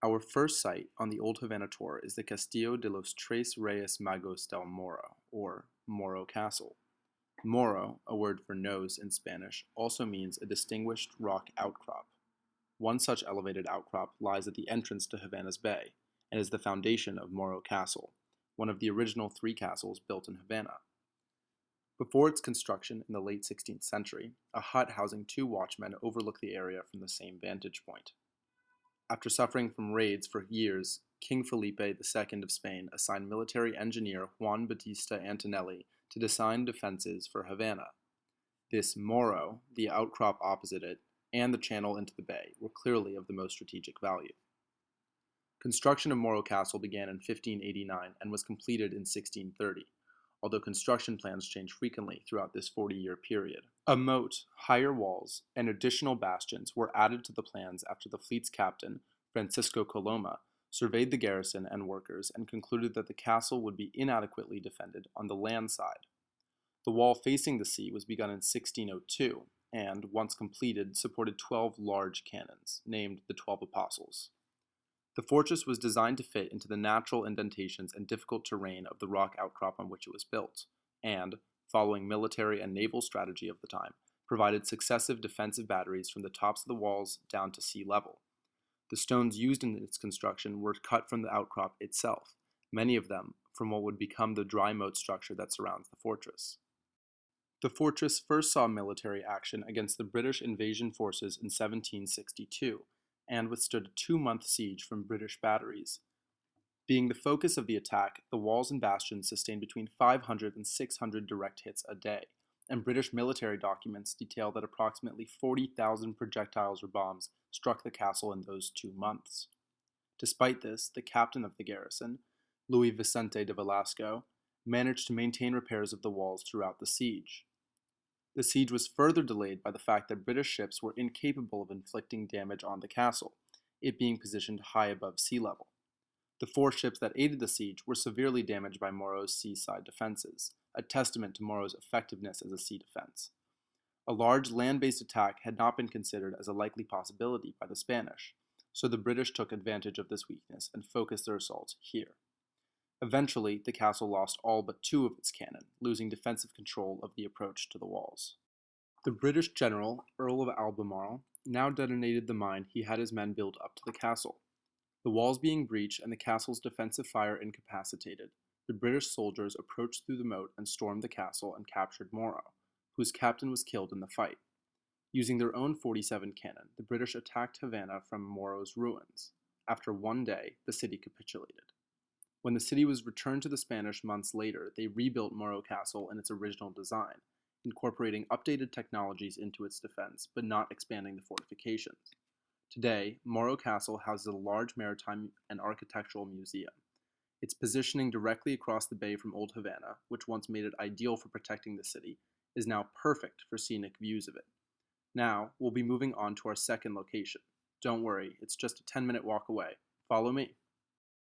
Our first site on the Old Havana tour is the Castillo de los Tres Reyes Magos del Morro, or Morro Castle. Morro, a word for nose in Spanish, also means a distinguished rock outcrop. One such elevated outcrop lies at the entrance to Havana's bay, and is the foundation of Morro Castle, one of the original three castles built in Havana. Before its construction in the late 16th century, a hut housing two watchmen overlooked the area from the same vantage point. After suffering from raids for years, King Felipe II of Spain assigned military engineer Juan Bautista Antonelli to design defenses for Havana. This Morro, the outcrop opposite it, and the channel into the bay were clearly of the most strategic value. Construction of Morro Castle began in 1589 and was completed in 1630, although construction plans changed frequently throughout this 40-year period. A moat, higher walls, and additional bastions were added to the plans after the fleet's captain, Francisco Coloma, surveyed the garrison and workers and concluded that the castle would be inadequately defended on the land side. The wall facing the sea was begun in 1602 and, once completed, supported 12 large cannons, named the 12 Apostles. The fortress was designed to fit into the natural indentations and difficult terrain of the rock outcrop on which it was built, and, following military and naval strategy of the time, provided successive defensive batteries from the tops of the walls down to sea level. The stones used in its construction were cut from the outcrop itself, many of them from what would become the dry moat structure that surrounds the fortress. The fortress first saw military action against the British invasion forces in 1762, and withstood a 2-month siege from British batteries. Being the focus of the attack, the walls and bastions sustained between 500 and 600 direct hits a day, and British military documents detail that approximately 40,000 projectiles or bombs struck the castle in those 2 months. Despite this, the captain of the garrison, Luis Vicente de Velasco, managed to maintain repairs of the walls throughout the siege. The siege was further delayed by the fact that British ships were incapable of inflicting damage on the castle, it being positioned high above sea level. The 4 ships that aided the siege were severely damaged by Morro's seaside defenses, a testament to Morro's effectiveness as a sea defense. A large land-based attack had not been considered as a likely possibility by the Spanish, so the British took advantage of this weakness and focused their assaults here. Eventually, the castle lost all but 2 of its cannon, losing defensive control of the approach to the walls. The British general, Earl of Albemarle, now detonated the mine he had his men build up to the castle. The walls being breached and the castle's defensive fire incapacitated, the British soldiers approached through the moat and stormed the castle and captured Morro, whose captain was killed in the fight. Using their own 47 cannon, the British attacked Havana from Morro's ruins. After 1 day, the city capitulated. When the city was returned to the Spanish months later, they rebuilt Morro Castle in its original design, incorporating updated technologies into its defense, but not expanding the fortifications. Today, Morro Castle houses a large maritime and architectural museum. Its positioning directly across the bay from Old Havana, which once made it ideal for protecting the city, is now perfect for scenic views of it. Now, we'll be moving on to our second location. Don't worry, it's just a 10-minute walk away. Follow me.